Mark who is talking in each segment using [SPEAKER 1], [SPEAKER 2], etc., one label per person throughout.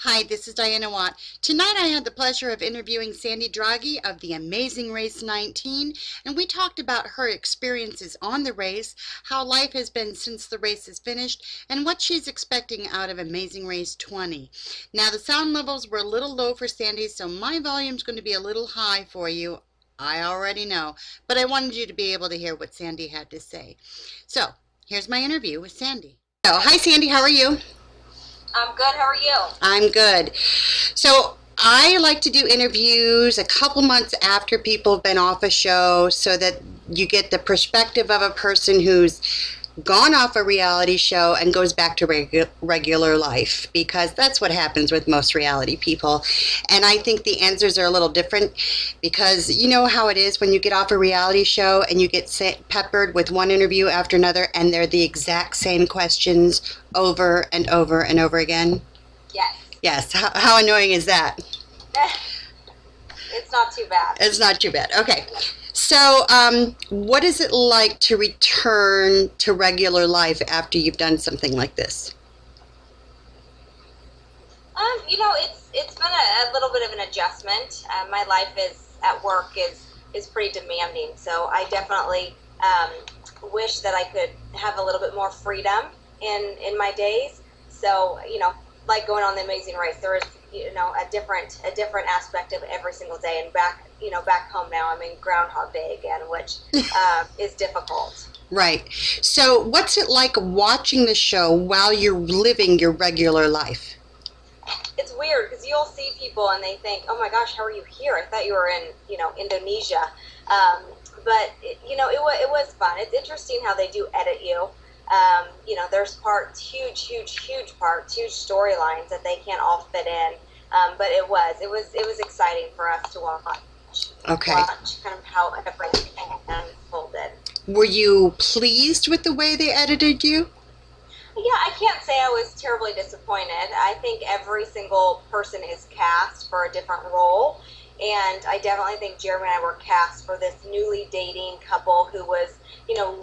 [SPEAKER 1] Hi, this is Diana Watt. Tonight I had the pleasure of interviewing Sandy Draghi of the Amazing Race 19, and we talked about her experiences on the race, how life has been since the race is finished, and what she's expecting out of Amazing Race 20. Now, the sound levels were a little low for Sandy, so my volume's going to be a little high for you. I already know, but I wanted you to be able to hear what Sandy had to say. So, here's my interview with Sandy. Oh, hi Sandy, how are you?
[SPEAKER 2] I'm good. How are you?
[SPEAKER 1] I'm good. So I like to do interviews a couple months after people have been off a show so that you get the perspective of a person who's gone off a reality show and goes back to regular life, because that's what happens with most reality people. And I think the answers are a little different, because you know how it is when you get off a reality show and you get peppered with one interview after another and they're the exact same questions over and over and over again.
[SPEAKER 2] Yes.
[SPEAKER 1] Yes. How annoying is that?
[SPEAKER 2] It's not too bad.
[SPEAKER 1] It's not too bad. Okay. So, what is it like to return to regular life after you've done something like this?
[SPEAKER 2] It's been a little bit of an adjustment. My life is at work is pretty demanding, so I definitely wish that I could have a little bit more freedom in my days. So, like going on the Amazing Race, there is a different aspect of every single day. And back home now, I'm in Groundhog Day again, which is difficult.
[SPEAKER 1] Right. So what's it like watching the show while you're living your regular life?
[SPEAKER 2] It's weird because you'll see people and they think, "Oh my gosh, how are you here? I thought you were in Indonesia." But it was fun. It's interesting how they do edit you. There's parts, huge parts, huge storylines that they can't all fit in. But it was exciting for us to watch.
[SPEAKER 1] Okay.
[SPEAKER 2] Watch kind of how everything unfolded.
[SPEAKER 1] Were you pleased with the way they edited you?
[SPEAKER 2] Yeah, I can't say I was terribly disappointed. I think every single person is cast for a different role. And I definitely think Jeremy and I were cast for this newly dating couple who was,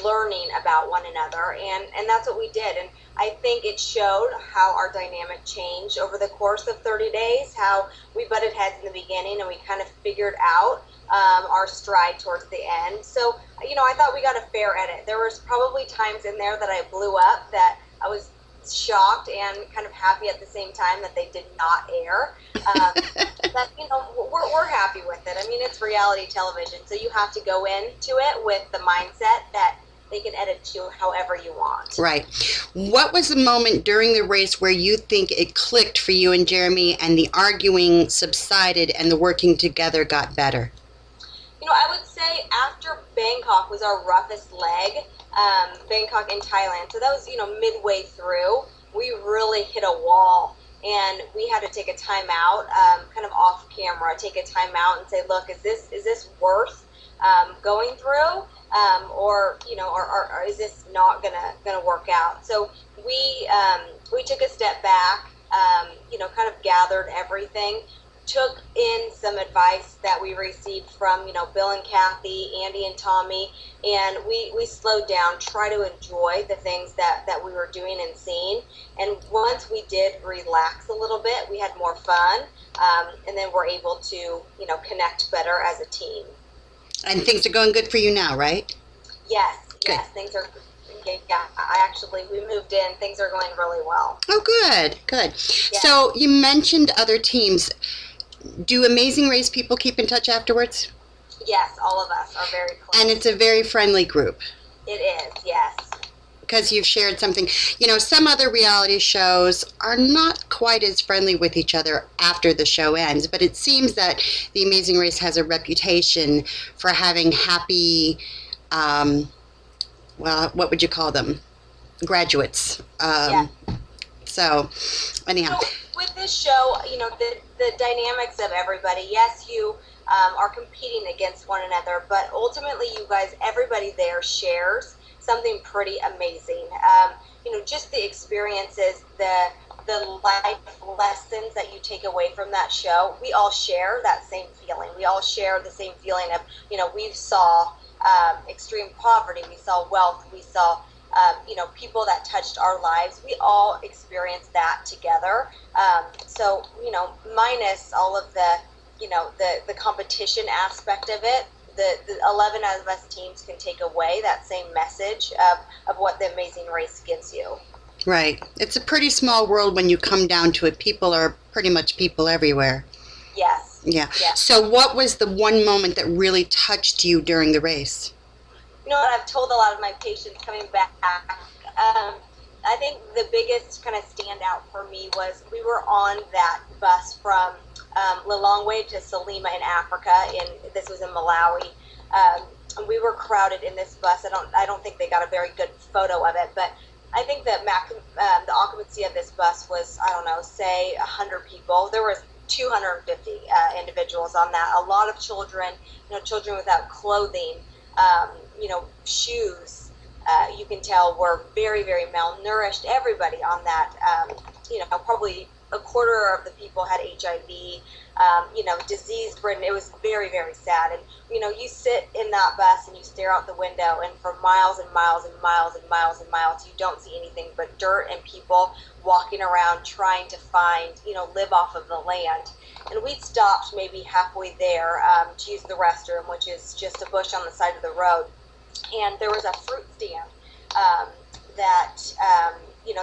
[SPEAKER 2] learning about one another. And that's what we did. And I think it showed how our dynamic changed over the course of 30 days, how we butted heads in the beginning and we kind of figured out our stride towards the end. So, I thought we got a fair edit. There was probably times in there that I blew up that I was shocked and kind of happy at the same time that they did not air. But we're happy with it. I mean, it's reality television, so you have to go into it with the mindset that they can edit you however you want.
[SPEAKER 1] Right. What was the moment during the race where you think it clicked for you and Jeremy and the arguing subsided and the working together got better?
[SPEAKER 2] I would say after Bangkok was our roughest leg, Bangkok in Thailand. So that was, midway through, we really hit a wall and we had to take a time out, kind of off camera, take a time out and say, look, is this worth going through? Or is this not gonna work out? So we took a step back, kind of gathered everything, took in some advice that we received from, Bill and Kathy, Andy and Tommy, and we slowed down, try to enjoy the things that we were doing and seeing. And once we did relax a little bit, we had more fun, and then we're able to, connect better as a team.
[SPEAKER 1] And things are going good for you now, right?
[SPEAKER 2] Yes,
[SPEAKER 1] good.
[SPEAKER 2] Yes, things are. Yeah, we moved in. Things are going really well.
[SPEAKER 1] Oh, good.
[SPEAKER 2] Yeah.
[SPEAKER 1] So you mentioned other teams. Do Amazing Race people keep in touch afterwards?
[SPEAKER 2] Yes, all of us are very close.
[SPEAKER 1] And it's a very friendly group.
[SPEAKER 2] It is, yes.
[SPEAKER 1] Because you've shared something. Some other reality shows are not quite as friendly with each other after the show ends, but it seems that The Amazing Race has a reputation for having happy, what would you call them? Graduates.
[SPEAKER 2] Yeah.
[SPEAKER 1] So, anyhow.
[SPEAKER 2] So with this show, the dynamics of everybody, yes, you are competing against one another, but ultimately you guys, everybody there shares something pretty amazing. Just the experiences, the life lessons that you take away from that show, we all share that same feeling. We all share the same feeling of, we saw extreme poverty, we saw wealth, we saw people that touched our lives. We all experienced that together. So, minus all of the competition aspect of it, the 11 of us teams can take away that same message of what the Amazing Race gives you.
[SPEAKER 1] Right. It's a pretty small world when you come down to it. People are pretty much people everywhere.
[SPEAKER 2] Yes.
[SPEAKER 1] Yeah.
[SPEAKER 2] Yes.
[SPEAKER 1] So what was the one moment that really touched you during the race?
[SPEAKER 2] You know what, I've told a lot of my patients coming back, I think the biggest kind of standout for me was we were on that bus from Lilongwe to Salima in Africa, and this was in Malawi. And we were crowded in this bus. I don't think they got a very good photo of it, but I think that the occupancy of this bus was, I don't know, say 100 people. There was 250 individuals on that. A lot of children, children without clothing, shoes. You can tell were very, very malnourished. Everybody on that, probably a quarter of the people had HIV, disease-ridden. It was very, very sad. And, you sit in that bus and you stare out the window, and for miles and miles and miles and miles and miles, you don't see anything but dirt and people walking around trying to find, live off of the land. And we stopped maybe halfway there to use the restroom, which is just a bush on the side of the road. And there was a fruit stand that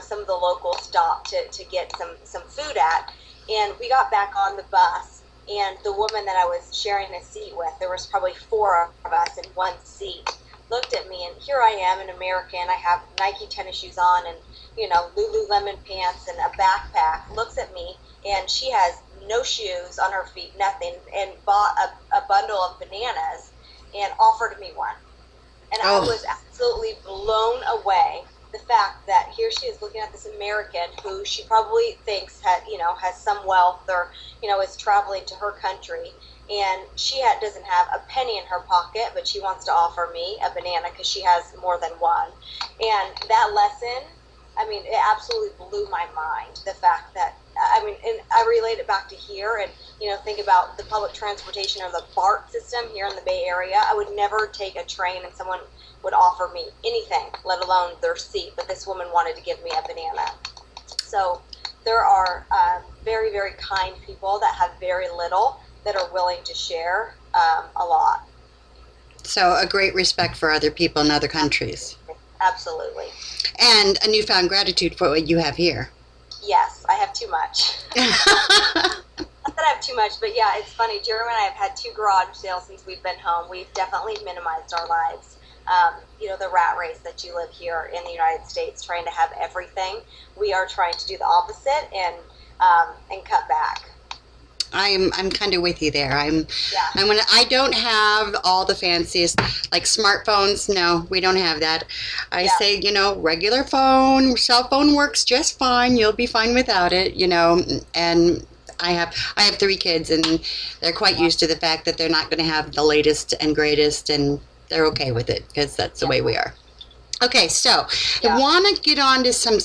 [SPEAKER 2] some of the locals stopped to get some food at. And we got back on the bus, and the woman that I was sharing a seat with, there was probably 4 of us in one seat, looked at me, and here I am, an American. I have Nike tennis shoes on and, Lululemon pants and a backpack, looks at me, and she has no shoes on her feet, nothing, and bought a bundle of bananas and offered me one. And I was absolutely blown away. The fact that here she is looking at this American who she probably thinks has some wealth, or is traveling to her country, and she doesn't have a penny in her pocket, but she wants to offer me a banana because she has more than one. And that lesson, it absolutely blew my mind. The fact that and I relate it back to here, and think about the public transportation or the BART system here in the Bay Area. I would never take a train and someone would offer me anything, let alone their seat, but this woman wanted to give me a banana. So there are very, very kind people that have very little that are willing to share a lot.
[SPEAKER 1] So a great respect for other people in other countries.
[SPEAKER 2] Absolutely.
[SPEAKER 1] And a newfound gratitude for what you have here.
[SPEAKER 2] Yes, I have too much. Not that I have too much, but yeah, it's funny. Jeremy and I have had 2 garage sales since we've been home. We've definitely minimized our lives. The rat race that you live here in the United States, trying to have everything. We are trying to do the opposite and cut back.
[SPEAKER 1] I'm kind of with you there. I don't have all the fanciest, like smartphones. No, we don't have that. I say, regular phone, cell phone works just fine. You'll be fine without it, and I have 3 kids, and they're quite used to the fact that they're not going to have the latest and greatest, and they're okay with it because that's the way we are. Okay, so I want to get on to some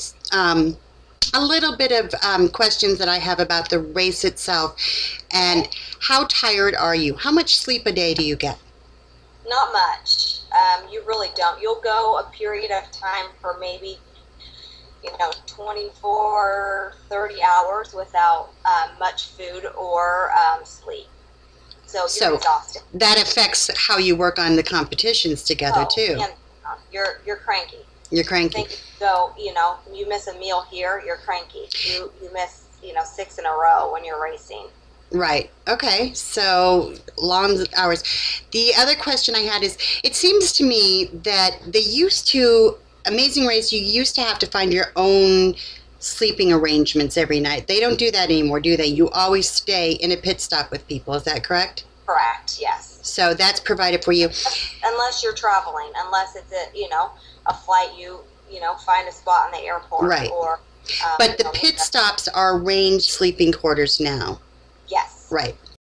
[SPEAKER 1] a little bit of questions that I have about the race itself. And how tired are you? How much sleep a day do you get?
[SPEAKER 2] Not much. You really don't. You'll go a period of time for maybe 24, 30 hours without much food or sleep. So you're exhausted.
[SPEAKER 1] That affects how you work on the competitions together too.
[SPEAKER 2] And you're cranky.
[SPEAKER 1] You're cranky.
[SPEAKER 2] So you miss a meal here, you're cranky. You miss 6 in a row when you're racing.
[SPEAKER 1] Right. Okay. So long hours. The other question I had is, it seems to me that Amazing Race, you used to have to find your own sleeping arrangements every night. They don't do that anymore, do they? You always stay in a pit stop with people. Is that correct?
[SPEAKER 2] Correct. Yes.
[SPEAKER 1] So that's provided for you.
[SPEAKER 2] Unless you're traveling, unless it's a flight, you find a spot in the airport.
[SPEAKER 1] Right.
[SPEAKER 2] Or
[SPEAKER 1] but the pit stops are arranged sleeping quarters now.
[SPEAKER 2] Yes.
[SPEAKER 1] Right.